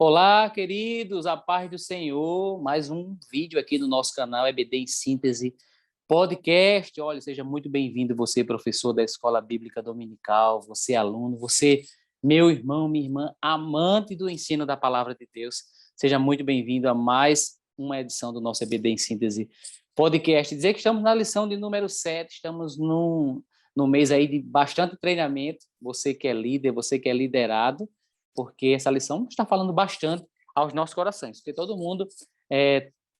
Olá, queridos, a paz do Senhor. Mais um vídeo aqui no nosso canal EBD em Síntese Podcast. Olha, seja muito bem-vindo você, professor da Escola Bíblica Dominical, você, aluno, você, meu irmão, minha irmã, amante do ensino da Palavra de Deus. Seja muito bem-vindo a mais uma edição do nosso EBD em Síntese Podcast. Dizer que estamos na lição de número 7, estamos num mês aí de bastante treinamento. Você que é líder, você que é liderado, porque essa lição está falando bastante aos nossos corações, porque todo mundo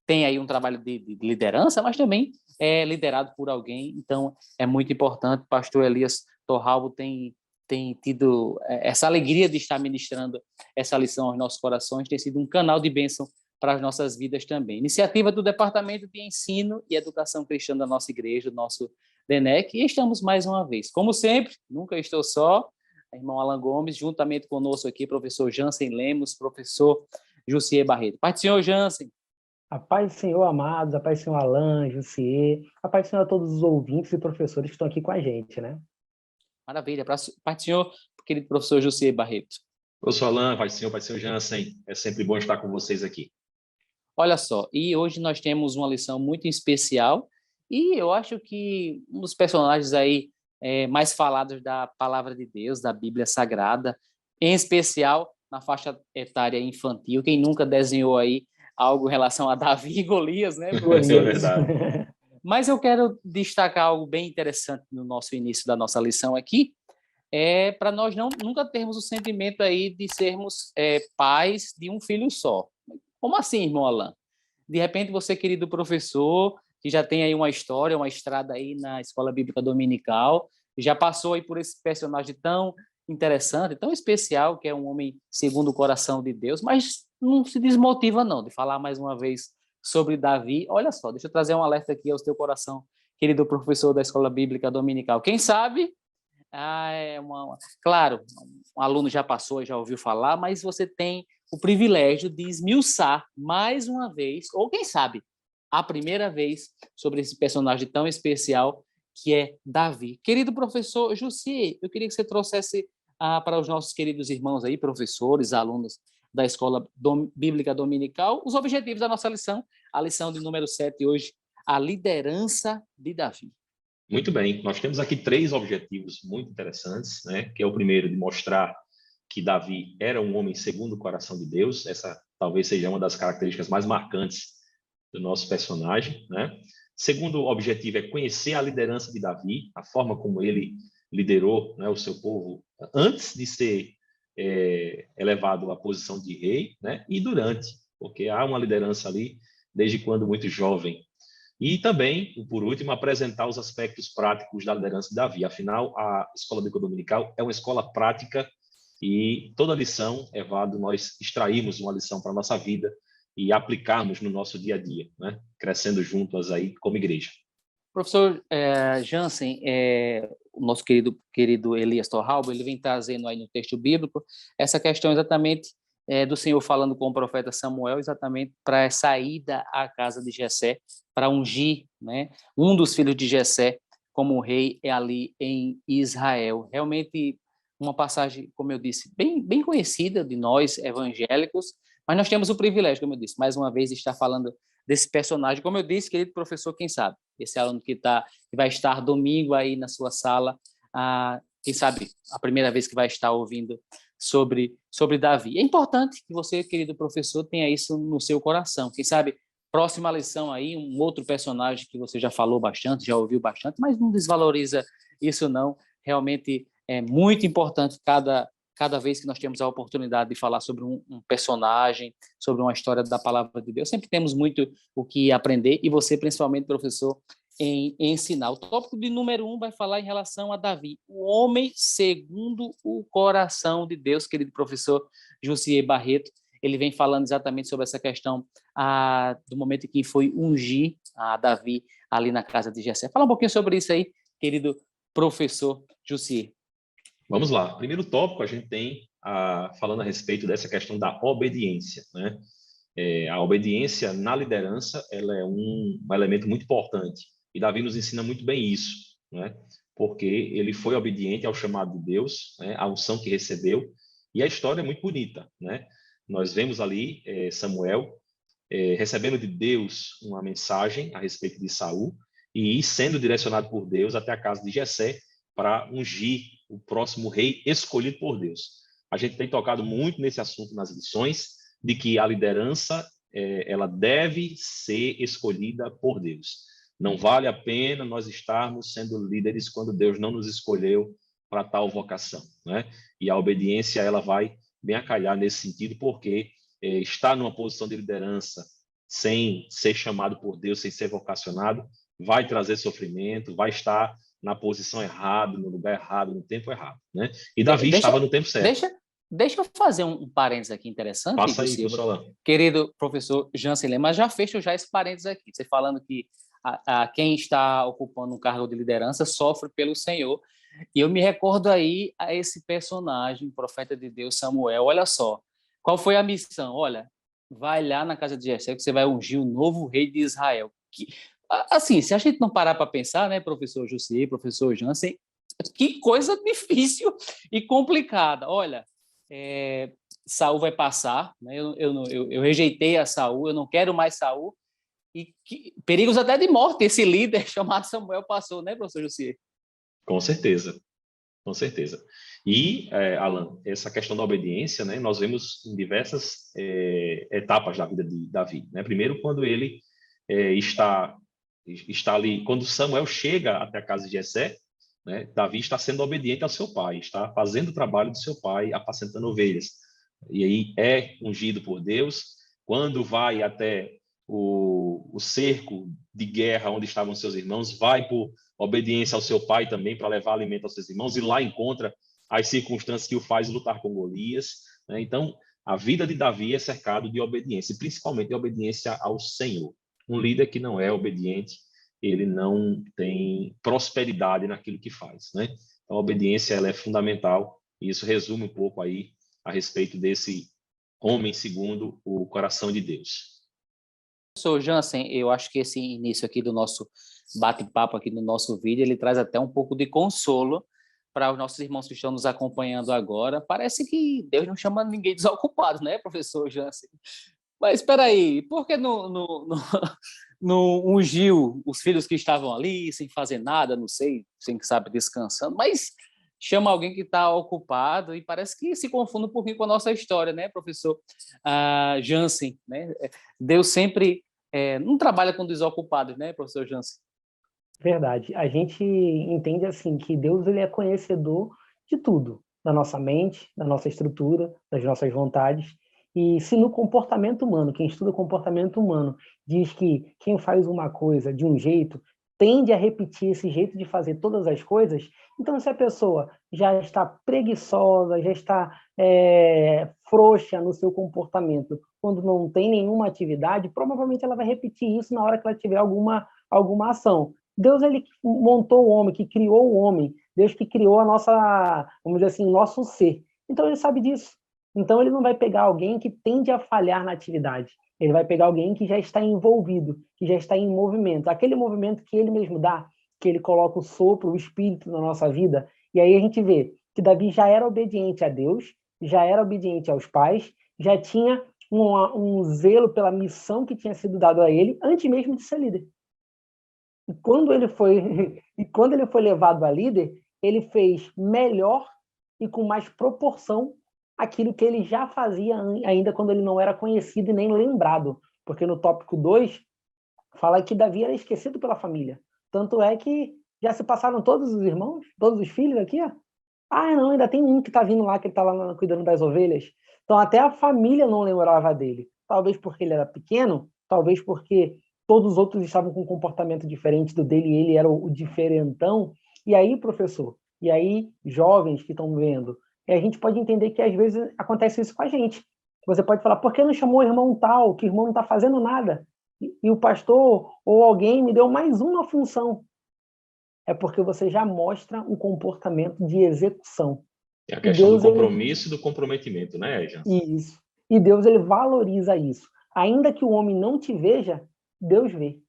tem aí um trabalho de liderança, mas também é liderado por alguém, então é muito importante. Pastor Elias Torralbo tem tido essa alegria de estar ministrando essa lição aos nossos corações, tem sido um canal de bênção para as nossas vidas também. Iniciativa do Departamento de Ensino e Educação Cristã da nossa igreja, do nosso DENEC, e estamos mais uma vez. Como sempre, nunca estou só, irmão Alan Gomes, juntamente conosco aqui, professor Jansen Lemos, professor Jussier Barreto. Paz do Senhor, Jansen. A paz do Senhor, amados, a paz do Senhor, Alan, Jussier, a paz do Senhor a todos os ouvintes e professores que estão aqui com a gente, né? Maravilha. Paz do Senhor, querido professor Jussier Barreto. Professor Alan, paz do Senhor Jansen. É sempre bom estar com vocês aqui. Olha só, e hoje nós temos uma lição muito especial, e eu acho que um dos personagens aí mais falados da Palavra de Deus, da Bíblia Sagrada, em especial na faixa etária infantil. Quem nunca desenhou aí algo em relação a Davi e Golias, né? Golias. É verdade. Mas eu quero destacar algo bem interessante no nosso início da nossa lição aqui, para nós nunca termos o sentimento aí de sermos pais de um filho só. Como assim, irmão Alan? De repente você, querido professor, que já tem aí uma história, uma estrada aí na Escola Bíblica Dominical, já passou aí por esse personagem tão interessante, tão especial, que é um homem segundo o coração de Deus, mas não se desmotiva não de falar mais uma vez sobre Davi. Olha só, deixa eu trazer um alerta aqui ao teu coração, querido professor da Escola Bíblica Dominical. Quem sabe, claro, um aluno já passou, já ouviu falar, mas você tem o privilégio de esmiuçar mais uma vez, ou quem sabe, a primeira vez, sobre esse personagem tão especial que é Davi. Querido professor Jussier, eu queria que você trouxesse para os nossos queridos irmãos aí, professores, alunos da Escola Bíblica Dominical, os objetivos da nossa lição, a lição de número 7 hoje, a liderança de Davi. Muito bem, nós temos aqui 3 objetivos muito interessantes, né? Que é o primeiro, de mostrar que Davi era um homem segundo o coração de Deus. Essa talvez seja uma das características mais marcantes do nosso personagem, né? Segundo objetivo é conhecer a liderança de Davi, a forma como ele liderou, né, o seu povo antes de ser elevado à posição de rei, né? E durante, porque há uma liderança ali desde quando muito jovem. E também, por último, apresentar os aspectos práticos da liderança de Davi. Afinal, a Escola Bíblica Dominical é uma escola prática e toda lição é válido nós extrairmos uma lição para a nossa vida e aplicarmos no nosso dia a dia, né? Crescendo juntos aí como igreja. Professor Jansen, o nosso querido Elias Torralbo, ele vem trazendo aí no texto bíblico essa questão exatamente do Senhor falando com o profeta Samuel, exatamente para a saída à casa de Jessé, para ungir, né, um dos filhos de Jessé como rei ali em Israel. Realmente uma passagem, como eu disse, bem conhecida de nós evangélicos, mas nós temos o privilégio, como eu disse, mais uma vez, de estar falando desse personagem. Como eu disse, querido professor, quem sabe? Esse aluno que vai estar domingo aí na sua sala, quem sabe a primeira vez que vai estar ouvindo sobre Davi. É importante que você, querido professor, tenha isso no seu coração. Quem sabe, próxima lição aí, um outro personagem que você já falou bastante, já ouviu bastante, mas não desvaloriza isso não. Realmente é muito importante cada vez que nós temos a oportunidade de falar sobre um personagem, sobre uma história da Palavra de Deus. Sempre temos muito o que aprender, e você, principalmente, professor, em ensinar. O tópico de número 1 vai falar em relação a Davi, o homem segundo o coração de Deus, querido professor Jussier Barreto. Ele vem falando exatamente sobre essa questão do momento em que foi ungir a Davi ali na casa de Jessé. Fala um pouquinho sobre isso aí, querido professor Jussier. Vamos lá. Primeiro tópico, a gente tem falando a respeito dessa questão da obediência, né? A obediência na liderança, ela é um elemento muito importante. E Davi nos ensina muito bem isso, né? Porque ele foi obediente ao chamado de Deus, né? A unção que recebeu. E a história é muito bonita, né? nós vemos ali Samuel recebendo de Deus uma mensagem a respeito de Saul e sendo direcionado por Deus até a casa de Jessé para ungir o próximo rei escolhido por Deus. A gente tem tocado muito nesse assunto nas lições, de que a liderança ela deve ser escolhida por Deus. Não vale a pena nós estarmos sendo líderes quando Deus não nos escolheu para tal vocação, né? E a obediência ela vai bem a calhar nesse sentido, porque estar numa posição de liderança sem ser chamado por Deus, sem ser vocacionado, vai trazer sofrimento, vai estar na posição errada, no lugar errado, no tempo errado, né? E Davi estava no tempo certo. Deixa eu fazer um parênteses aqui interessante. Passa aí, professor Alain. Querido professor Jansen Lema, mas já fecho já esse parênteses aqui. Você falando que quem está ocupando um cargo de liderança sofre pelo Senhor. E eu me recordo aí a esse personagem, profeta de Deus, Samuel. Olha só, qual foi a missão? Olha, vai lá na casa de Jessé que você vai ungir o novo rei de Israel. Assim, se a gente não parar para pensar, né, professor Jussier, professor Jansen, que coisa difícil e complicada. Olha, Saul vai passar, né? Eu rejeitei a Saul, eu não quero mais Saul, e perigos até de morte esse líder chamado Samuel passou, né, professor Jussier? Com certeza, com certeza. E, Alan, essa questão da obediência, né, nós vemos em diversas etapas da vida de Davi, né? Primeiro, quando ele está ali, quando Samuel chega até a casa de Jessé, né, Davi está sendo obediente ao seu pai, está fazendo o trabalho do seu pai, apacentando ovelhas. E aí é ungido por Deus. Quando vai até o cerco de guerra onde estavam seus irmãos, vai por obediência ao seu pai também para levar alimento aos seus irmãos, e lá encontra as circunstâncias que o faz lutar com Golias, né? Então, a vida de Davi é cercado de obediência, principalmente de obediência ao Senhor. Um líder que não é obediente, ele não tem prosperidade naquilo que faz, né? Então, a obediência ela é fundamental, e isso resume um pouco aí a respeito desse homem segundo o coração de Deus. Professor Jansen, eu acho que esse início aqui do nosso bate-papo aqui no nosso vídeo, ele traz até um pouco de consolo para os nossos irmãos que estão nos acompanhando agora. Parece que Deus não chama ninguém desocupado, né, professor Jansen? Mas espera aí, por que não ungiu os filhos que estavam ali, sem fazer nada, não sei, sem sabe, descansando, mas chama alguém que está ocupado e parece que se confunde um pouquinho com a nossa história, né, professor Jansen, né? Deus sempre não trabalha com desocupados, né, professor Jansen? Verdade. A gente entende assim que Deus ele é conhecedor de tudo, da nossa mente, da nossa estrutura, das nossas vontades. E se no comportamento humano, quem estuda comportamento humano, diz que quem faz uma coisa de um jeito tende a repetir esse jeito de fazer todas as coisas, então se a pessoa já está preguiçosa, já está frouxa no seu comportamento, quando não tem nenhuma atividade, provavelmente ela vai repetir isso na hora que ela tiver alguma ação. Deus ele montou o homem, que criou o homem, Deus que criou a nossa, vamos dizer assim, nosso ser. Então ele sabe disso. Então ele não vai pegar alguém que tende a falhar na atividade. Ele vai pegar alguém que já está envolvido, que já está em movimento. Aquele movimento que ele mesmo dá, que ele coloca o sopro, o espírito na nossa vida. E aí a gente vê que Davi já era obediente a Deus, já era obediente aos pais, já tinha um zelo pela missão que tinha sido dado a ele, antes mesmo de ser líder. E quando ele foi levado a líder, ele fez melhor e com mais proporção aquilo que ele já fazia ainda quando ele não era conhecido e nem lembrado. Porque no tópico 2, fala que Davi era esquecido pela família. Tanto é que já se passaram todos os irmãos, todos os filhos aqui, ó. Ah, não, ainda tem um que está vindo lá, que ele está lá cuidando das ovelhas. Então até a família não lembrava dele. Talvez porque ele era pequeno, talvez porque todos os outros estavam com um comportamento diferente do dele, e ele era o diferentão. E aí, professor, e aí, jovens que estão vendo, a gente pode entender que às vezes acontece isso com a gente. Você pode falar, por que não chamou o irmão tal, que o irmão não está fazendo nada? E o pastor ou alguém me deu mais uma função. É porque você já mostra um comportamento de execução. É a questão do compromisso e do comprometimento, né, Jansen? Isso. E Deus ele valoriza isso. Ainda que o homem não te veja, Deus vê.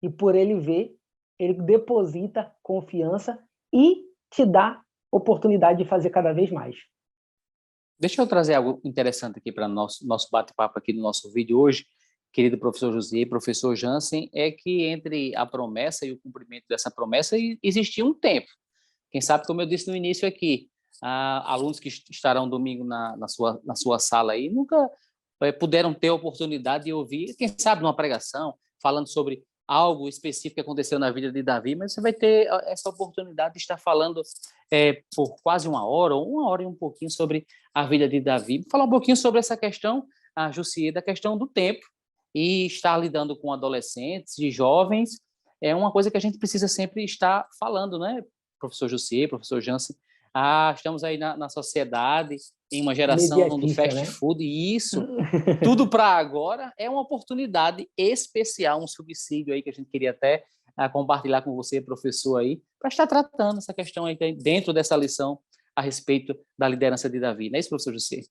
E por ele ver, ele deposita confiança e te dá oportunidade de fazer cada vez mais. Deixa eu trazer algo interessante aqui para nosso bate-papo aqui no nosso vídeo hoje, querido professor José e professor Jansen, é que entre a promessa e o cumprimento dessa promessa existia um tempo. Quem sabe, como eu disse no início aqui, alunos que estarão domingo na sua sala aí nunca puderam ter a oportunidade de ouvir, quem sabe numa pregação, falando sobre algo específico que aconteceu na vida de Davi, mas você vai ter essa oportunidade de estar falando por quase uma hora, ou uma hora e um pouquinho sobre a vida de Davi, falar um pouquinho sobre essa questão, Jussier, da questão do tempo, e estar lidando com adolescentes e jovens, é uma coisa que a gente precisa sempre estar falando, né, professor Jussier, professor Jansen? Estamos aí na sociedade, em uma geração do fast né? food, e isso, tudo para agora, é uma oportunidade especial, um subsídio aí que a gente queria até compartilhar com você, professor, aí, para estar tratando essa questão aí dentro dessa lição a respeito da liderança de Davi. Não é isso, professor José?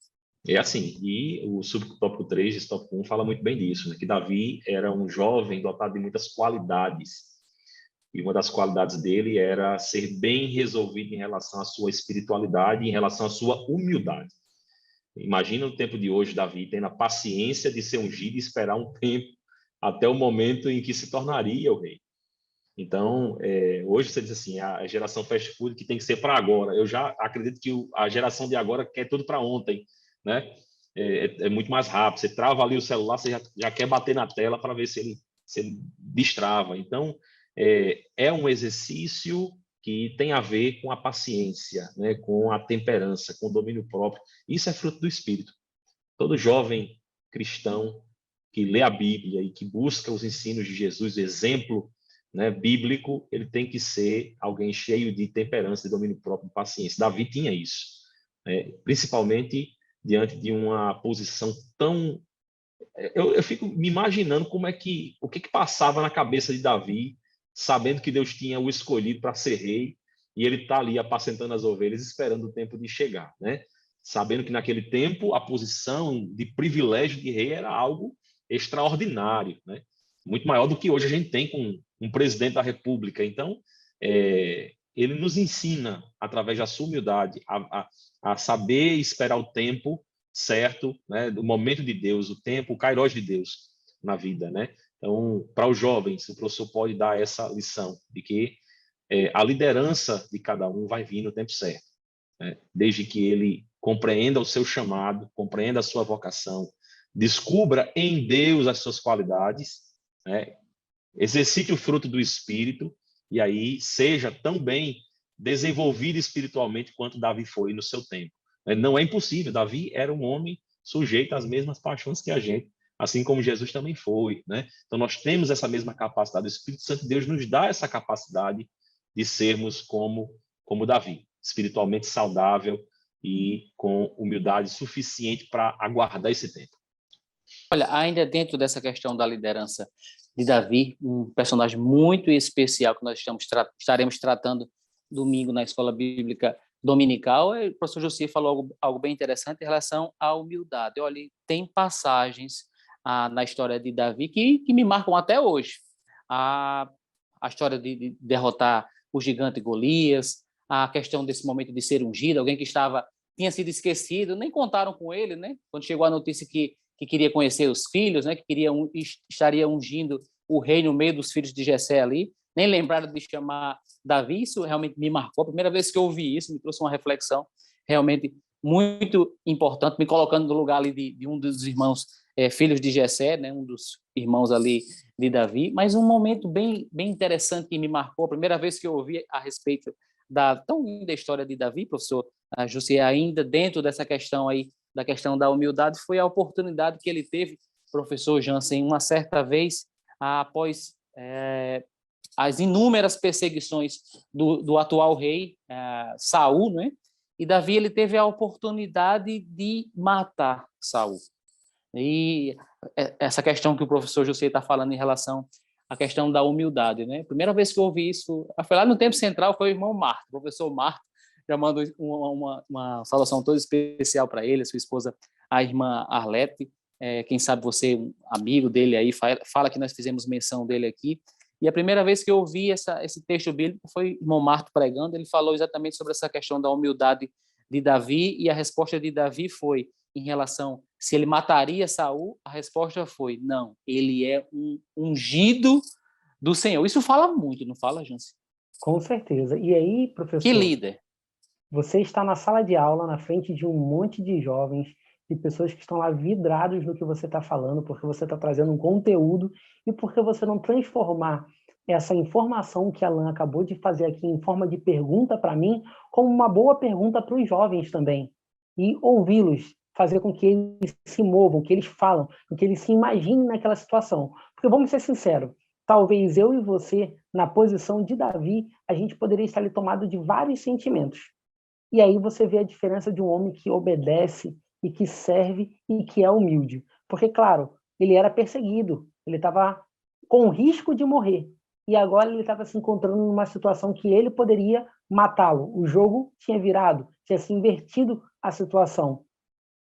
É assim, e o subtópico 3 de tópico 1 fala muito bem disso, né? Que Davi era um jovem dotado de muitas qualidades, e uma das qualidades dele era ser bem resolvido em relação à sua espiritualidade, em relação à sua humildade. Imagina no tempo de hoje, Davi tendo a paciência de ser ungido e esperar um tempo até o momento em que se tornaria o rei. Então, hoje você diz assim, a geração fast food que tem que ser para agora. Eu já acredito que a geração de agora quer tudo para ontem, né? É muito mais rápido. Você trava ali o celular, você já quer bater na tela para ver se ele destrava. Então, é um exercício que tem a ver com a paciência, né? Com a temperança, com o domínio próprio. Isso é fruto do Espírito. Todo jovem cristão que lê a Bíblia e que busca os ensinos de Jesus, o exemplo, né, bíblico, ele tem que ser alguém cheio de temperança, de domínio próprio, de paciência. Davi tinha isso, né? Principalmente diante de uma posição tão... Eu fico me imaginando o que passava na cabeça de Davi, sabendo que Deus tinha o escolhido para ser rei, e ele está ali apacentando as ovelhas, esperando o tempo de chegar, né? Sabendo que naquele tempo a posição de privilégio de rei era algo extraordinário, né? Muito maior do que hoje a gente tem com um presidente da República. Então, ele nos ensina, através da sua humildade, a saber esperar o tempo certo, né? Do momento de Deus, o tempo, o kairos de Deus na vida, né? Então, para os jovens, o professor pode dar essa lição de que a liderança de cada um vai vir no tempo certo, né? Desde que ele compreenda o seu chamado, compreenda a sua vocação, descubra em Deus as suas qualidades, né? Exercite o fruto do Espírito e aí seja tão bem desenvolvido espiritualmente quanto Davi foi no seu tempo. Não é impossível, Davi era um homem sujeito às mesmas paixões que a gente, assim como Jesus também foi, né? Então nós temos essa mesma capacidade, o Espírito Santo de Deus nos dá essa capacidade de sermos como Davi, espiritualmente saudável e com humildade suficiente para aguardar esse tempo. Olha, ainda dentro dessa questão da liderança de Davi, um personagem muito especial que nós estaremos tratando domingo na Escola Bíblica Dominical, o professor José falou algo bem interessante em relação à humildade. Olha, tem passagens na história de Davi que me marcam até hoje. A história de derrotar o gigante Golias, a questão desse momento de ser ungido, alguém que tinha sido esquecido, nem contaram com ele, né? Quando chegou a notícia que queria conhecer os filhos, né? Que estaria ungindo o rei no meio dos filhos de Jessé ali, nem lembraram de chamar Davi. Isso realmente me marcou. A primeira vez que eu ouvi isso, me trouxe uma reflexão realmente muito importante, me colocando no lugar ali de um dos irmãos filhos de Jessé, né? Um dos irmãos ali de Davi. Mas um momento bem interessante que me marcou, a primeira vez que eu ouvi a respeito da tão linda história de Davi, professor José, ainda dentro dessa questão aí, da questão da humildade, foi a oportunidade que ele teve, professor Jansen, uma certa vez, após as inúmeras perseguições do atual rei, Saul, né? E Davi ele teve a oportunidade de matar Saul. E essa questão que o professor José está falando em relação à questão da humildade, né? Primeira vez que eu ouvi isso, foi lá no Tempo Central, foi o irmão Marto, o professor Marto, já mando uma saudação toda especial para ele, a sua esposa, a irmã Arlete, quem sabe você, um amigo dele aí, fala que nós fizemos menção dele aqui. E a primeira vez que eu ouvi esse texto bíblico foi o irmão Marto pregando, ele falou exatamente sobre essa questão da humildade de Davi, e a resposta de Davi foi, em relação se ele mataria Saul, a resposta foi, não, ele é um ungido do Senhor. Isso fala muito, não fala, Jansen? Com certeza. E aí, Que professor, líder. você está na sala de aula, na frente de um monte de jovens, de pessoas que estão lá vidrados no que você está falando, porque você está trazendo um conteúdo, e porque você não transformar essa informação que a Alan acabou de fazer aqui em forma de pergunta para mim, como uma boa pergunta para os jovens também. E ouvi-los, fazer com que eles se movam, que eles falam, que eles se imaginem naquela situação. Porque vamos ser sinceros, talvez eu e você, na posição de Davi, a gente poderia estar ali tomado de vários sentimentos. E aí você vê a diferença de um homem que obedece e que serve e que é humilde. Porque, claro, ele era perseguido, ele estava com risco de morrer. E agora ele estava se encontrando numa situação que ele poderia matá-lo. O jogo tinha virado, tinha se invertido a situação.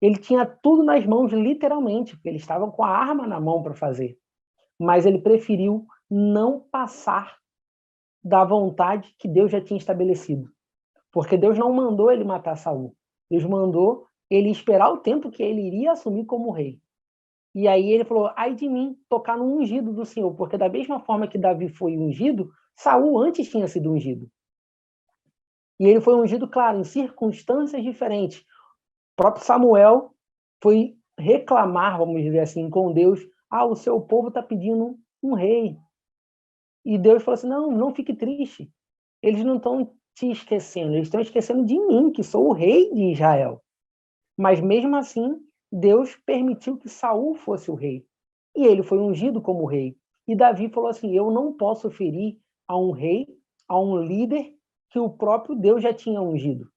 Ele tinha tudo nas mãos, literalmente, porque ele estava com a arma na mão para fazer. Mas ele preferiu não passar da vontade que Deus já tinha estabelecido. Porque Deus não mandou ele matar Saul. Deus mandou ele esperar o tempo que ele iria assumir como rei. E aí ele falou, ai de mim, tocar no ungido do Senhor, porque da mesma forma que Davi foi ungido, Saul antes tinha sido ungido. E ele foi ungido, claro, em circunstâncias diferentes. O próprio Samuel foi reclamar, vamos dizer assim, com Deus, o seu povo está pedindo um rei. E Deus falou assim, não fique triste. Eles não estão te esquecendo, eles estão esquecendo de mim, que sou o rei de Israel. Mas mesmo assim, Deus permitiu que Saul fosse o rei. E ele foi ungido como rei. E Davi falou assim, eu não posso ferir a um rei, a um líder que o próprio Deus já tinha ungido.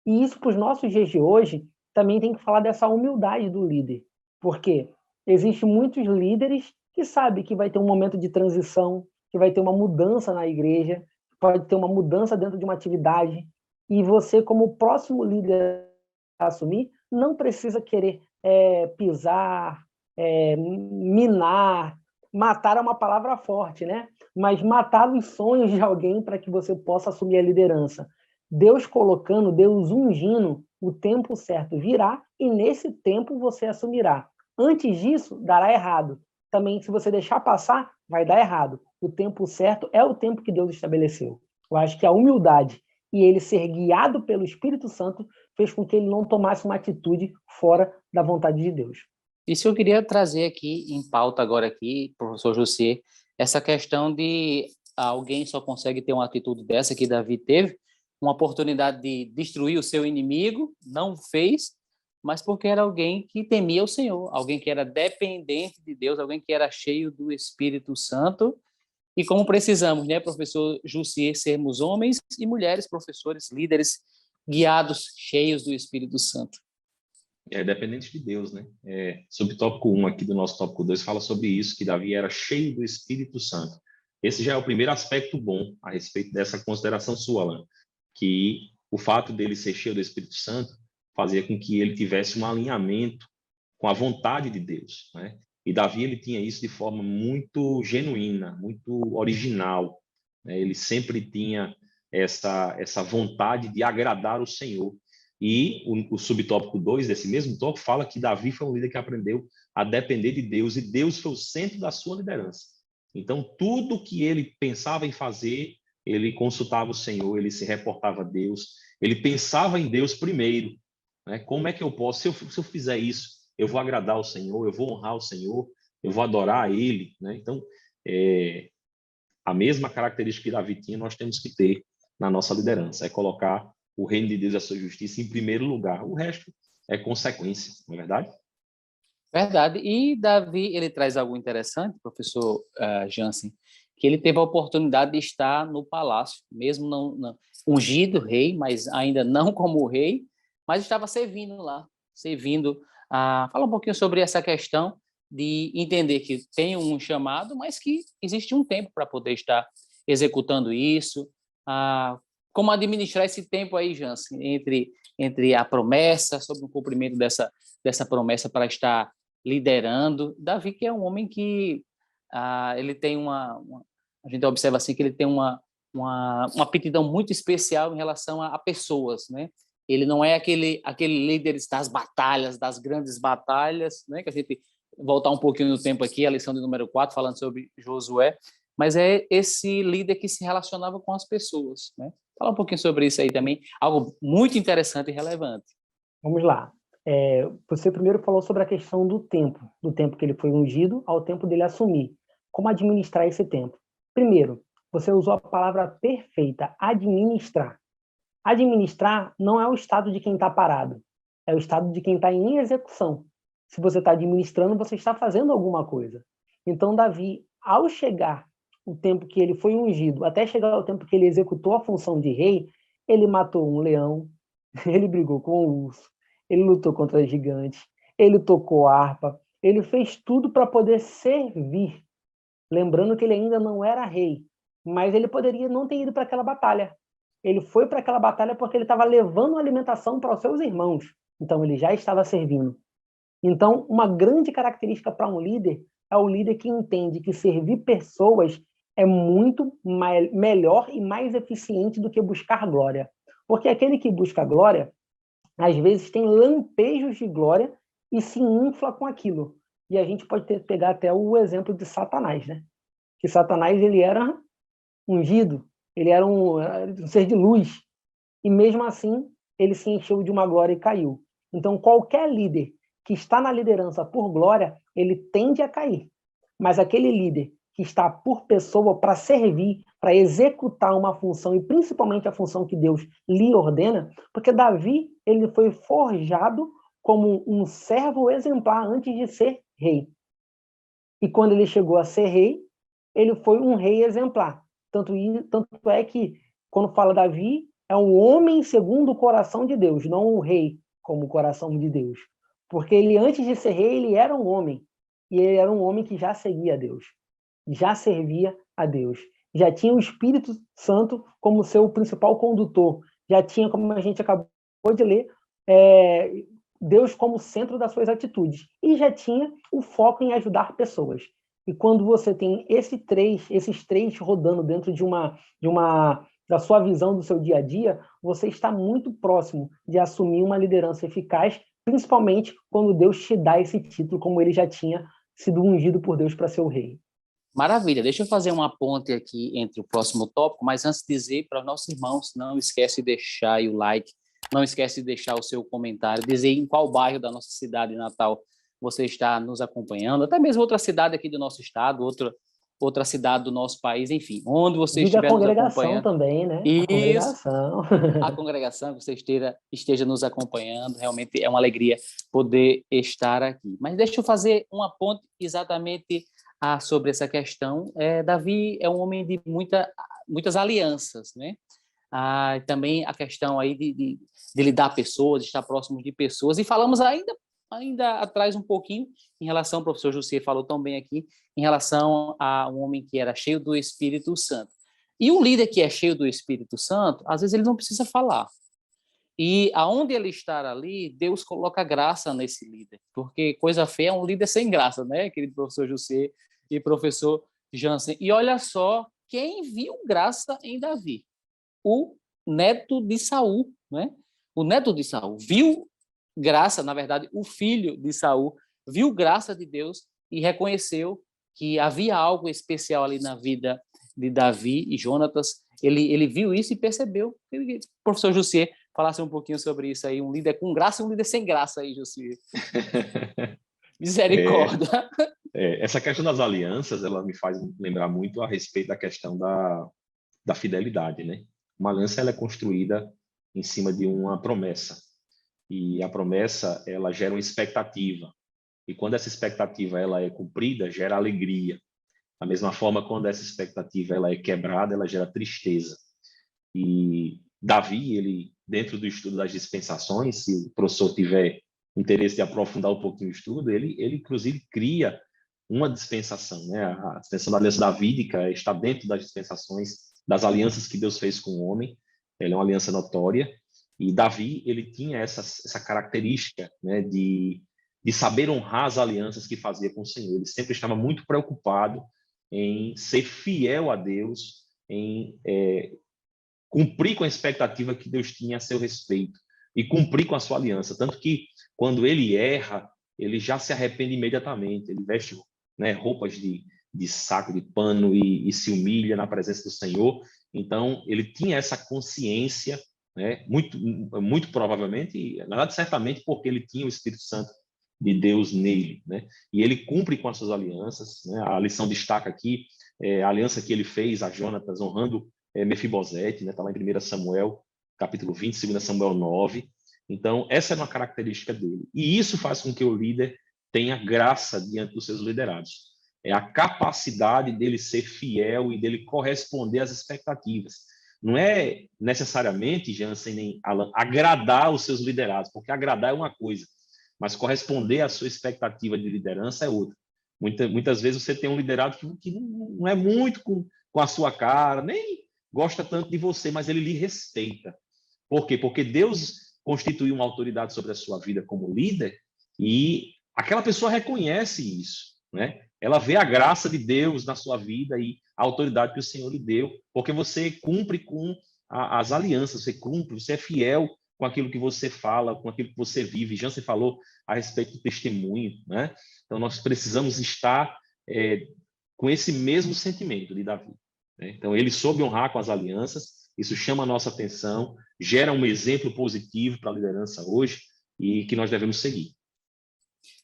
E isso, para os nossos dias de hoje, também tem que falar dessa humildade do líder. Porque existem muitos líderes que sabem que vai ter um momento de transição, que vai ter uma mudança na igreja, pode ter uma mudança dentro de uma atividade, e você, como próximo líder a assumir, não precisa querer pisar, minar, matar é uma palavra forte, né? Mas matar os sonhos de alguém para que você possa assumir a liderança. Deus colocando, Deus ungindo, o tempo certo virá e nesse tempo você assumirá. Antes disso, dará errado. Também, se você deixar passar, vai dar errado. O tempo certo é o tempo que Deus estabeleceu. Eu acho que a humildade e ele ser guiado pelo Espírito Santo fez com que ele não tomasse uma atitude fora da vontade de Deus. Isso eu queria trazer aqui em pauta agora aqui, professor José, essa questão de alguém só consegue ter uma atitude dessa que Davi teve, uma oportunidade de destruir o seu inimigo, não fez, mas porque era alguém que temia o Senhor, alguém que era dependente de Deus, alguém que era cheio do Espírito Santo. E como precisamos, né, professor Jussier, sermos homens e mulheres, professores, líderes, guiados, cheios do Espírito Santo. Dependente de Deus, né? Subtópico 1 aqui do nosso tópico 2 fala sobre isso, que Davi era cheio do Espírito Santo. Esse já é o primeiro aspecto bom a respeito dessa consideração sua, Alan, que o fato dele ser cheio do Espírito Santo fazia com que ele tivesse um alinhamento com a vontade de Deus, né? E Davi, ele tinha isso de forma muito genuína, muito original, né? Ele sempre tinha essa vontade de agradar o Senhor. E o subtópico 2 desse mesmo tópico fala que Davi foi um líder que aprendeu a depender de Deus, e Deus foi o centro da sua liderança. Então, tudo que ele pensava em fazer, ele consultava o Senhor, ele se reportava a Deus, ele pensava em Deus primeiro, né? Como é que eu posso, se eu fizer isso, eu vou agradar o Senhor, eu vou honrar o Senhor, eu vou adorar a Ele, né? Então, a mesma característica que Davi tinha, nós temos que ter na nossa liderança, é colocar o reino de Deus e a sua justiça em primeiro lugar. O resto é consequência, não é verdade? Verdade. E Davi, ele traz algo interessante, professor Jansen, que ele teve a oportunidade de estar no palácio, mesmo não ungido rei, mas ainda não como rei, mas estava servindo lá, servindo. Fala um pouquinho sobre essa questão de entender que tem um chamado, mas que existe um tempo para poder estar executando isso. Como administrar esse tempo aí, Jansen, entre a promessa, sobre o cumprimento dessa promessa para estar liderando. Davi, que é um homem que ele tem a gente observa assim que ele tem uma aptidão muito especial em relação a pessoas, né? Ele não é aquele líder das batalhas, das grandes batalhas, né? Que a gente voltar um pouquinho no tempo aqui, a lição de número 4, falando sobre Josué, mas é esse líder que se relacionava com as pessoas, né? Fala um pouquinho sobre isso aí também, algo muito interessante e relevante. Vamos lá. Você primeiro falou sobre a questão do tempo que ele foi ungido ao tempo dele assumir. Como administrar esse tempo? Primeiro, você usou a palavra perfeita, administrar. Administrar não é o estado de quem está parado, é o estado de quem está em execução. Se você está administrando, você está fazendo alguma coisa. Então, Davi, ao chegar o tempo que ele foi ungido, até chegar o tempo que ele executou a função de rei, ele matou um leão, ele brigou com o urso, ele lutou contra gigantes, ele tocou harpa, ele fez tudo para poder servir. Lembrando que ele ainda não era rei, mas ele poderia não ter ido para aquela batalha. Ele foi para aquela batalha porque ele estava levando alimentação para os seus irmãos. Então, ele já estava servindo. Então, uma grande característica para um líder é o líder que entende que servir pessoas é muito melhor e mais eficiente do que buscar glória. Porque aquele que busca glória, às vezes tem lampejos de glória e se infla com aquilo. E a gente pode pegar até o exemplo de Satanás, né? Que Satanás, ele era ungido, ele era um ser de luz, e mesmo assim, ele se encheu de uma glória e caiu. Então, qualquer líder que está na liderança por glória, ele tende a cair. Mas aquele líder que está por pessoa para servir, para executar uma função, e principalmente a função que Deus lhe ordena, porque Davi, ele foi forjado como um servo exemplar antes de ser rei. E quando ele chegou a ser rei, ele foi um rei exemplar. Tanto é que, quando fala Davi, é um homem segundo o coração de Deus, não um rei como o coração de Deus. Porque ele, antes de ser rei, ele era um homem. E ele era um homem que já seguia a Deus. Já servia a Deus. Já tinha o Espírito Santo como seu principal condutor. Já tinha, como a gente acabou de ler, Deus como centro das suas atitudes. E já tinha o foco em ajudar pessoas. E quando você tem esses três rodando dentro da sua visão do seu dia a dia, você está muito próximo de assumir uma liderança eficaz, principalmente quando Deus te dá esse título, como ele já tinha sido ungido por Deus para ser o rei. Maravilha. Deixa eu fazer uma ponte aqui entre o próximo tópico, mas antes de dizer para os nossos irmãos, não esquece de deixar aí o like, não esquece de deixar o seu comentário, dizer em qual bairro da nossa cidade natal você está nos acompanhando, até mesmo outra cidade aqui do nosso estado, outra cidade do nosso país, enfim, onde você estiver nos acompanhando. Também, né? Isso, a congregação que você esteja nos acompanhando, realmente é uma alegria poder estar aqui. Mas deixa eu fazer uma ponte exatamente sobre essa questão. Davi é um homem de muitas alianças, né? Também a questão aí de lidar pessoas, de estar próximo de pessoas, e falamos ainda atrás um pouquinho em relação, o professor José falou tão bem aqui, em relação a um homem que era cheio do Espírito Santo. E um líder que é cheio do Espírito Santo, às vezes ele não precisa falar. E aonde ele estar ali, Deus coloca graça nesse líder, porque coisa feia é um líder sem graça, né, querido professor José e professor Jansen. E olha só quem viu graça em Davi, o neto de Saul, né? O neto de Saul viu graça, na verdade, o filho de Saul viu graça de Deus e reconheceu que havia algo especial ali na vida de Davi e Jonatas. Ele viu isso e percebeu. O professor José falasse um pouquinho sobre isso aí, um líder com graça e um líder sem graça aí, José. Misericórdia. Essa questão das alianças, ela me faz lembrar muito a respeito da questão da fidelidade, né? Uma aliança, ela é construída em cima de uma promessa. E a promessa, ela gera uma expectativa. E quando essa expectativa ela é cumprida, gera alegria. Da mesma forma, quando essa expectativa ela é quebrada, ela gera tristeza. E Davi, ele, dentro do estudo das dispensações, se o professor tiver interesse de aprofundar um pouquinho o estudo, ele inclusive cria uma dispensação, né? A dispensação da aliança davídica está dentro das dispensações, das alianças que Deus fez com o homem. Ela é uma aliança notória. E Davi, ele tinha essa característica, né, de saber honrar as alianças que fazia com o Senhor. Ele sempre estava muito preocupado em ser fiel a Deus, em cumprir com a expectativa que Deus tinha a seu respeito. e cumprir com a sua aliança. Tanto que, quando ele erra, ele já se arrepende imediatamente. Ele veste, né, roupas de saco de pano e se humilha na presença do Senhor. Então, ele tinha essa consciência, né, muito provavelmente, na verdade, certamente, porque ele tinha o Espírito Santo de Deus nele, né? E ele cumpre com as suas alianças, né? A lição destaca aqui a aliança que ele fez a Jonatas, honrando Mefibosete, né? Está lá em 1 Samuel, capítulo 20, 2 Samuel 9. Então, essa é uma característica dele. E isso faz com que o líder tenha graça diante dos seus liderados. É a capacidade dele ser fiel e dele corresponder às expectativas. Não é necessariamente, Jansen nem Alan, agradar os seus liderados, porque agradar é uma coisa, mas corresponder à sua expectativa de liderança é outra. Muitas vezes você tem um liderado que não é muito com a sua cara, nem gosta tanto de você, mas ele lhe respeita. Por quê? Porque Deus constituiu uma autoridade sobre a sua vida como líder e aquela pessoa reconhece isso, né? Ela vê a graça de Deus na sua vida e a autoridade que o Senhor lhe deu, porque você cumpre com as alianças, você cumpre, você é fiel com aquilo que você fala, com aquilo que você vive. Jansen falou a respeito do testemunho, né? Então, nós precisamos estar com esse mesmo sentimento de Davi, né? Então, ele soube honrar com as alianças, isso chama a nossa atenção, gera um exemplo positivo para a liderança hoje e que nós devemos seguir.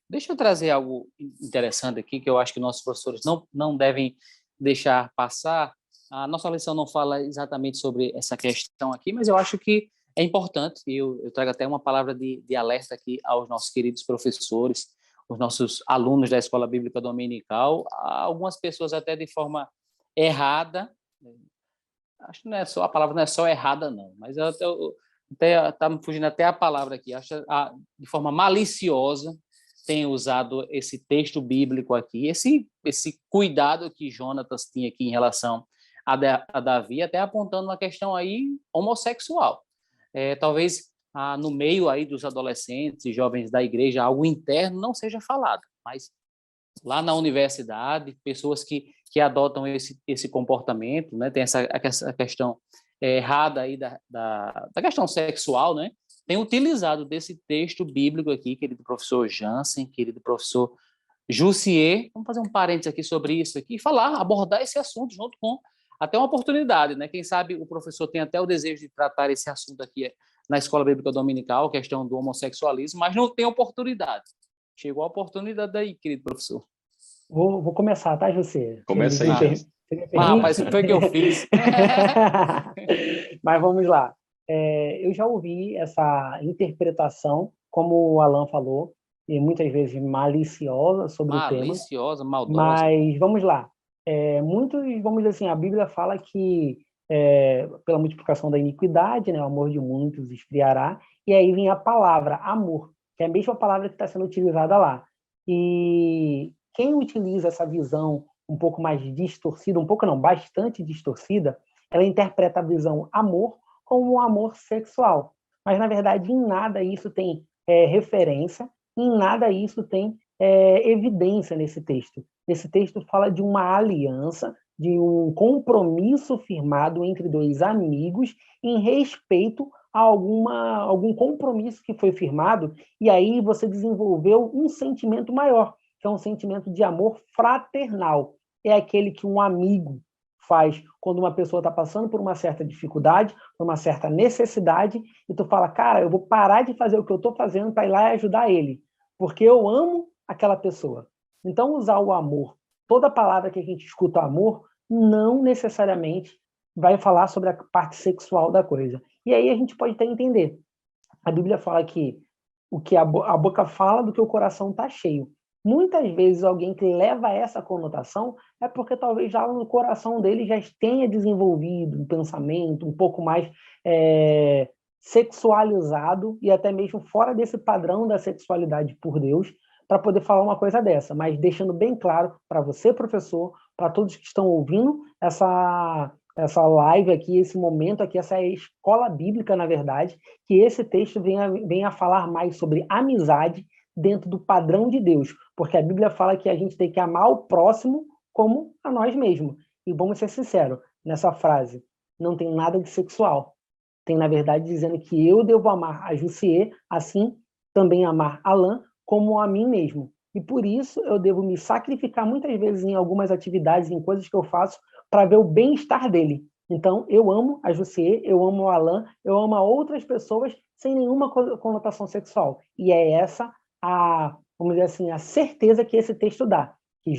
Deixa eu trazer algo interessante aqui, que eu acho que nossos professores não devem deixar passar. A nossa lição não fala exatamente sobre essa questão aqui, mas eu acho que é importante, e eu trago até uma palavra de alerta aqui aos nossos queridos professores, os nossos alunos da Escola Bíblica Dominical, algumas pessoas até de forma errada, acho que a palavra não é só errada, não, mas até está me fugindo até a palavra aqui, acho de forma maliciosa, tem usado esse texto bíblico aqui, esse cuidado que Jonatas tinha aqui em relação a Davi, até apontando uma questão aí homossexual. Talvez no meio aí dos adolescentes e jovens da igreja, algo interno não seja falado, mas lá na universidade, pessoas que adotam esse comportamento, né, tem essa questão errada aí da questão sexual, né, tem utilizado desse texto bíblico aqui, querido professor Jansen, querido professor Jussier, vamos fazer um parênteses aqui sobre isso aqui, abordar esse assunto junto com até uma oportunidade, né? Quem sabe o professor tem até o desejo de tratar esse assunto aqui na Escola Bíblica Dominical, questão do homossexualismo, mas não tem oportunidade. Chegou a oportunidade aí, querido professor. Vou começar, tá, José? Começa aí, Jansen. Rapaz, isso foi que eu fiz. Mas vamos lá. Eu já ouvi essa interpretação, como o Alan falou, e muitas vezes maliciosa sobre o tema. Maliciosa, maldosa. Mas vamos lá. Muitos, vamos dizer assim, a Bíblia fala que pela multiplicação da iniquidade, né, o amor de muitos esfriará, e aí vem a palavra amor, que é a mesma palavra que está sendo utilizada lá. E quem utiliza essa visão um pouco mais distorcida, bastante distorcida, ela interpreta a visão amor como um amor sexual. Mas, na verdade, em nada isso tem referência, em nada isso tem evidência nesse texto. Esse texto fala de uma aliança, de um compromisso firmado entre dois amigos em respeito a algum compromisso que foi firmado, e aí você desenvolveu um sentimento maior, que é um sentimento de amor fraternal. É aquele que um amigo faz quando uma pessoa está passando por uma certa dificuldade, por uma certa necessidade, e tu fala, cara, eu vou parar de fazer o que eu estou fazendo para ir lá e ajudar ele, porque eu amo aquela pessoa. Então, usar o amor, toda palavra que a gente escuta amor, não necessariamente vai falar sobre a parte sexual da coisa. E aí a gente pode até entender. A Bíblia fala que o que a boca fala do que o coração está cheio. Muitas vezes alguém que leva essa conotação é porque talvez já no coração dele já tenha desenvolvido um pensamento um pouco mais sexualizado e até mesmo fora desse padrão da sexualidade por Deus, para poder falar uma coisa dessa, mas deixando bem claro para você, professor, para todos que estão ouvindo essa live aqui, esse momento aqui, essa escola bíblica, na verdade, que esse texto venha a falar mais sobre amizade dentro do padrão de Deus, porque a Bíblia fala que a gente tem que amar o próximo como a nós mesmos. E vamos ser sinceros, nessa frase, não tem nada de sexual. tem, na verdade, dizendo que eu devo amar a Jussier, assim também amar Alain como a mim mesmo. E por isso eu devo me sacrificar muitas vezes em algumas atividades, em coisas que eu faço, para ver o bem-estar dele. Então, eu amo a Jussier, eu amo o Alain, eu amo a outras pessoas sem nenhuma conotação sexual. E é essa vamos dizer assim, a certeza que esse texto dá, que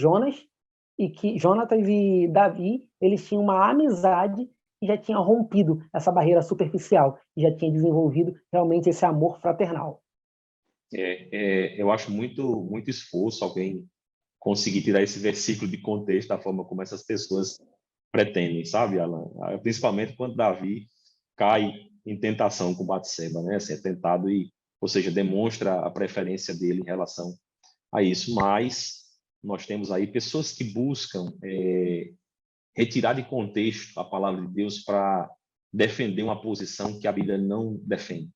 Jonatas e Davi, eles tinham uma amizade e já tinha rompido essa barreira superficial, e já tinha desenvolvido realmente esse amor fraternal. Eu acho muito esforço alguém conseguir tirar esse versículo de contexto da forma como essas pessoas pretendem, sabe, Alan? Principalmente quando Davi cai em tentação com Batseba, né? Assim, é tentado ou seja, demonstra a preferência dele em relação a isso. Mas nós temos aí pessoas que buscam retirar de contexto a palavra de Deus para defender uma posição que a Bíblia não defende.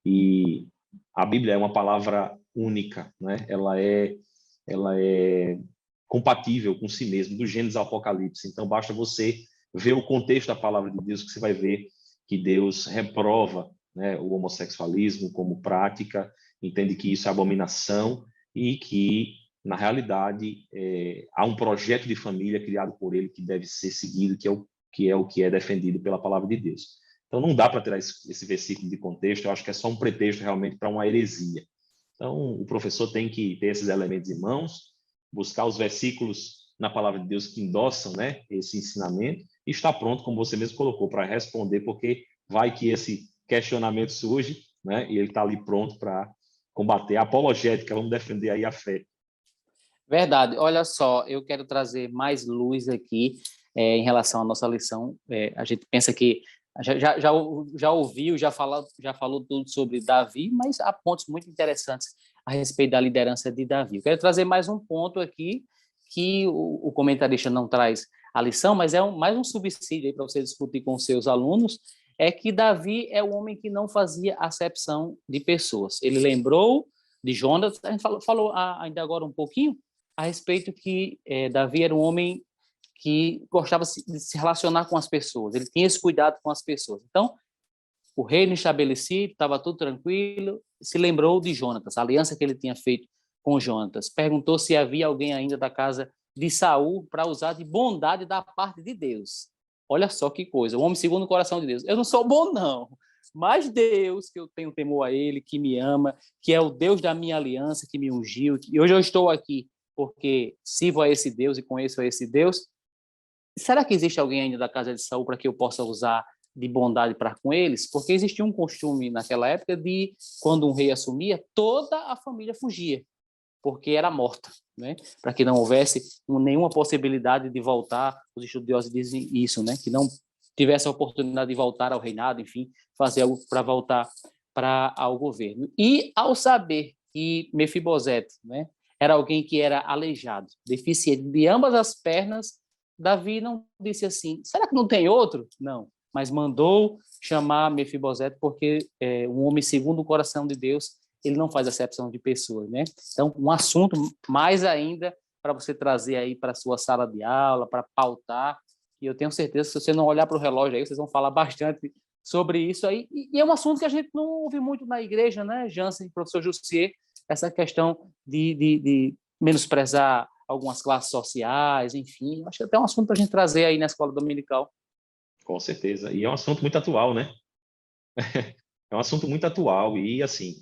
E a Bíblia é uma palavra única, né? Ela é compatível com si mesmo, do Gênesis ao Apocalipse. Então, basta você ver o contexto da palavra de Deus que você vai ver que Deus reprova, né, o homossexualismo como prática, entende que isso é abominação e que, na realidade, há um projeto de família criado por ele que deve ser seguido, que é defendido pela palavra de Deus. Então, não dá para tirar esse versículo de contexto, eu acho que é só um pretexto realmente para uma heresia. Então, o professor tem que ter esses elementos em mãos, buscar os versículos na palavra de Deus que endossam, né, esse ensinamento, e estar pronto, como você mesmo colocou, para responder, porque vai que esse questionamento surge, né, e ele está ali pronto para combater a apologética, vamos defender aí a fé. Verdade. Olha só, eu quero trazer mais luz aqui em relação à nossa lição. A gente pensa que já ouviu, já falou tudo sobre Davi, mas há pontos muito interessantes a respeito da liderança de Davi. Eu quero trazer mais um ponto aqui que o comentarista não traz a lição, mas é mais um subsídio para você discutir com seus alunos, é que Davi é o homem que não fazia acepção de pessoas. Ele lembrou de Jonas, a gente falou ainda agora um pouquinho, a respeito que Davi era um homem que gostava de se relacionar com as pessoas, ele tinha esse cuidado com as pessoas. Então, o reino estabelecido, estava tudo tranquilo, se lembrou de Jonatas, a aliança que ele tinha feito com Jonatas. Perguntou se havia alguém ainda da casa de Saul para usar de bondade da parte de Deus. Olha só que coisa, o homem segundo o coração de Deus. Eu não sou bom, não, mas Deus, que eu tenho temor a ele, que me ama, que é o Deus da minha aliança, que me ungiu, e hoje eu estou aqui porque sirvo a esse Deus e conheço a esse Deus. Será que existe alguém ainda da casa de Saul para que eu possa usar de bondade para com eles? Porque existia um costume naquela época de, quando um rei assumia, toda a família fugia, porque era morta, né? Para que não houvesse nenhuma possibilidade de voltar. Os estudiosos dizem isso, né? Que não tivesse a oportunidade de voltar ao reinado, enfim, fazer algo para voltar ao governo. E ao saber que Mefibosete, né, era alguém que era aleijado, deficiente de ambas as pernas, Davi não disse assim, será que não tem outro? Não, mas mandou chamar Mefibosete porque um homem segundo o coração de Deus, ele não faz acepção de pessoas, né? Então, um assunto mais ainda para você trazer aí para a sua sala de aula, para pautar, e eu tenho certeza que se você não olhar para o relógio aí, vocês vão falar bastante sobre isso aí, e é um assunto que a gente não ouve muito na igreja, né, Jansen, professor Jussier, essa questão de menosprezar algumas classes sociais, enfim, acho que até é um assunto para a gente trazer aí na escola dominical. Com certeza, e é um assunto muito atual, né? É um assunto muito atual e, assim,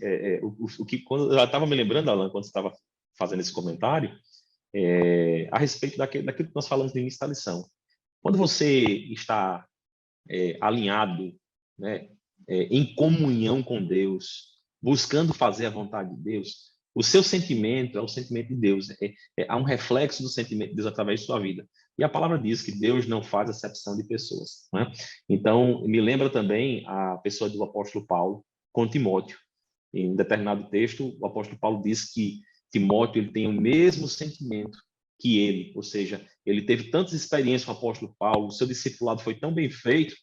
o que quando eu estava me lembrando, Alan, quando você estava fazendo esse comentário, a respeito daquilo que nós falamos no início da lição. Quando você está alinhado, né, em comunhão com Deus, buscando fazer a vontade de Deus, o seu sentimento é o sentimento de Deus, há um reflexo do sentimento de Deus através de sua vida. E a palavra diz que Deus não faz acepção de pessoas, né? Então, me lembra também a pessoa do apóstolo Paulo com Timóteo. Em um determinado texto, o apóstolo Paulo diz que Timóteo ele tem o mesmo sentimento que ele, ou seja, ele teve tantas experiências com o apóstolo Paulo, o seu discipulado foi tão bem feito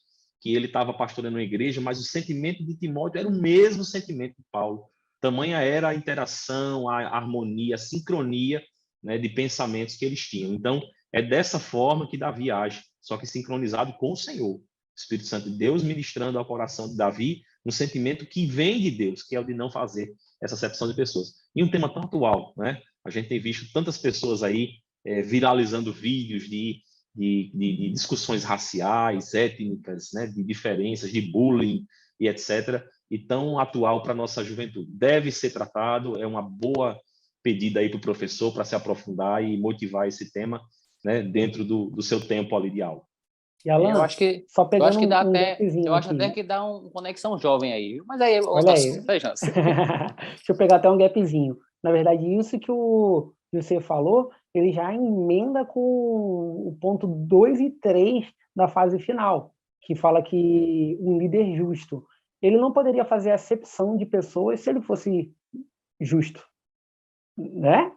que ele estava pastoreando uma igreja, mas o sentimento de Timóteo era o mesmo sentimento de Paulo. Tamanha era a interação, a harmonia, a sincronia, né, de pensamentos que eles tinham. Então, é dessa forma que Davi age, só que sincronizado com o Senhor. Espírito Santo de Deus ministrando ao coração de Davi um sentimento que vem de Deus, que é o de não fazer essa acepção de pessoas. E um tema tão atual, né? A gente tem visto tantas pessoas aí viralizando vídeos de discussões raciais, étnicas, né? De diferenças, de bullying e etc. E tão atual para a nossa juventude. Deve ser tratado, é uma boa pedida aí para o professor para se aprofundar e motivar esse tema, né? Dentro do seu tempo ali de aula. E Alan, só pegando um gapzinho eu acho aqui. até que dá um conexão jovem aí, viu? Mas aí é Olha outro aí. assunto, né, Jansen? Deixa eu pegar até um gapzinho. Na verdade, isso que você falou, ele já emenda com o ponto 2 e 3 da fase final, que fala que um líder justo, ele não poderia fazer acepção de pessoas se ele fosse justo, né?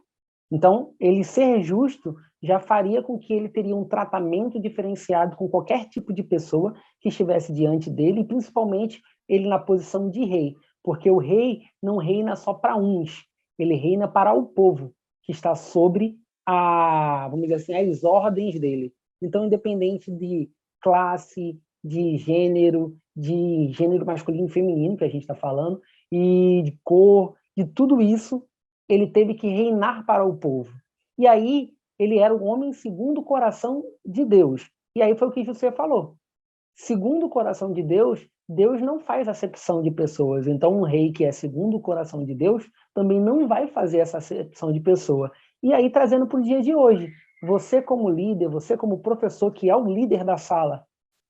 Então, ele ser justo já faria com que ele teria um tratamento diferenciado com qualquer tipo de pessoa que estivesse diante dele, e principalmente ele na posição de rei, porque o rei não reina só para uns, ele reina para o povo, que está sobre vamos dizer assim, as ordens dele. Então, independente de classe, de gênero masculino e feminino, que a gente está falando, e de cor, de tudo isso, ele teve que reinar para o povo. E aí, ele era um homem segundo o coração de Deus. E aí foi o que você falou. Segundo o coração de Deus, Deus não faz acepção de pessoas. Então, um rei que é segundo o coração de Deus também não vai fazer essa acepção de pessoa. E aí, trazendo para o dia de hoje, você como líder, você como professor, que é o líder da sala,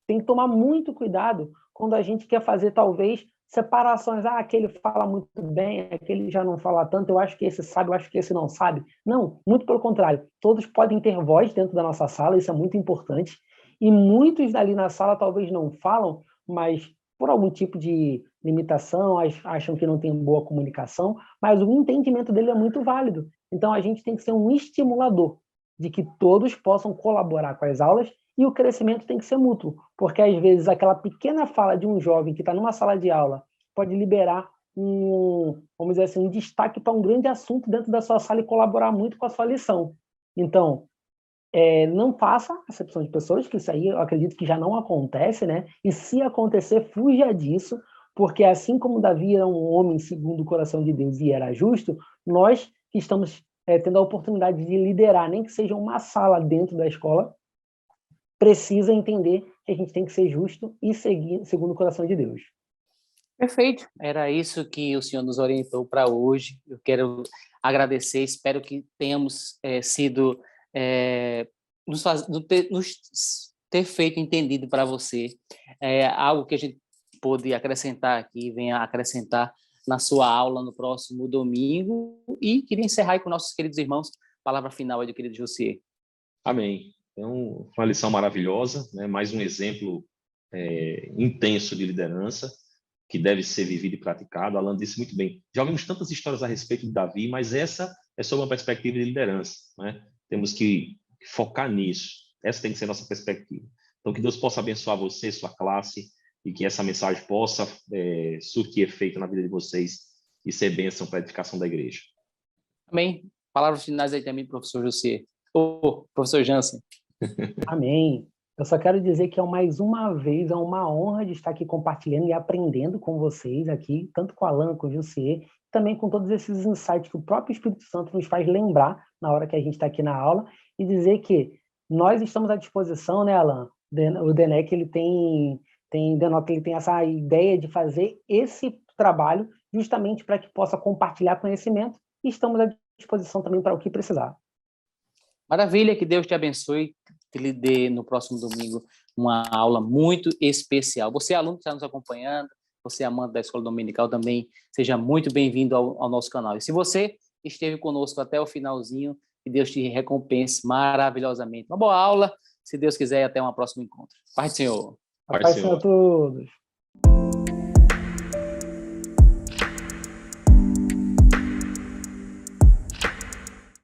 tem que tomar muito cuidado quando a gente quer fazer, talvez, separações. Aquele fala muito bem, aquele já não fala tanto, eu acho que esse sabe, eu acho que esse não sabe. Não, muito pelo contrário. Todos podem ter voz dentro da nossa sala, isso é muito importante. E muitos ali na sala talvez não falam, mas por algum tipo de limitação, acham que não tem boa comunicação, mas o entendimento dele é muito válido. Então, a gente tem que ser um estimulador de que todos possam colaborar com as aulas, e o crescimento tem que ser mútuo, porque às vezes aquela pequena fala de um jovem que está numa sala de aula pode liberar vamos dizer assim, um destaque para um grande assunto dentro da sua sala e colaborar muito com a sua lição. Então, não faça acepção de pessoas, que isso aí eu acredito que já não acontece, né? E se acontecer, fuja disso, porque assim como Davi era um homem segundo o coração de Deus e era justo, nós que estamos tendo a oportunidade de liderar, nem que seja uma sala dentro da escola, precisa entender que a gente tem que ser justo e seguir segundo o coração de Deus. Perfeito. Era isso que o senhor nos orientou para hoje. Eu quero agradecer, espero que tenhamos sido nos ter feito entendido para você algo que a gente pôde acrescentar aqui, venha acrescentar na sua aula no próximo domingo. E queria encerrar aí com nossos queridos irmãos. Palavra final aí do querido Josier. Amém. Então, uma lição maravilhosa, né? Mais um exemplo intenso de liderança que deve ser vivido e praticado. Alan disse muito bem. Já ouvimos tantas histórias a respeito de Davi, mas essa é sob uma perspectiva de liderança, né? Temos que focar nisso. Essa tem que ser a nossa perspectiva. Então, que Deus possa abençoar você, sua classe, e que essa mensagem possa surtir efeito na vida de vocês e ser bênção para a edificação da igreja. Amém. Palavras finais aí também, professor Josier. Professor Jansen. Amém. Eu só quero dizer que mais uma vez é uma honra de estar aqui compartilhando e aprendendo com vocês aqui, tanto com o Alan, com o Josier, também com todos esses insights que o próprio Espírito Santo nos faz lembrar na hora que a gente está aqui na aula, e dizer que nós estamos à disposição, né, Alan? O DENEC, ele denota que ele tem essa ideia de fazer esse trabalho justamente para que possa compartilhar conhecimento, e estamos à disposição também para o que precisar. Maravilha, que Deus te abençoe, que lhe dê no próximo domingo uma aula muito especial. Você, aluno que está nos acompanhando, você, amante da Escola Dominical, também seja muito bem-vindo ao nosso canal. E se você esteve conosco até o finalzinho, que Deus te recompense maravilhosamente. Uma boa aula, se Deus quiser, até um próximo encontro. Paz do Senhor. Paz do Senhor a todos.